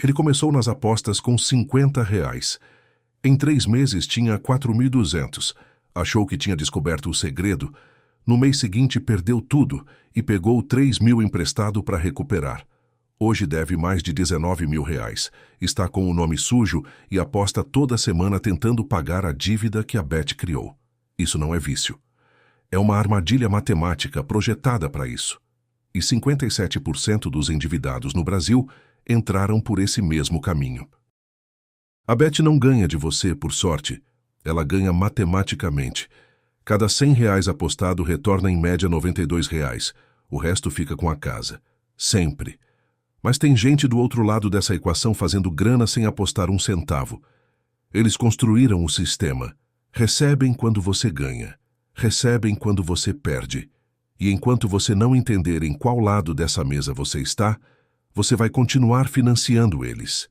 Ele começou nas apostas com R$ 50. Em 3 meses tinha 4.200. Achou que tinha descoberto o segredo. No mês seguinte perdeu tudo e pegou 3.000 emprestado para recuperar. Hoje deve mais de R$ 19.000. Está com o nome sujo e aposta toda semana tentando pagar a dívida que a Bet criou. Isso não é vício. É uma armadilha matemática projetada para isso. E 57% dos endividados no Brasil entraram por esse mesmo caminho. A Bet não ganha de você por sorte. Ela ganha matematicamente. Cada R$ 100 apostado retorna em média R$ 92. O resto fica com a casa. Sempre. Mas tem gente do outro lado dessa equação fazendo grana sem apostar um centavo. Eles construíram o sistema. Recebem quando você ganha. Recebem quando você perde. E enquanto você não entender em qual lado dessa mesa você está, você vai continuar financiando eles.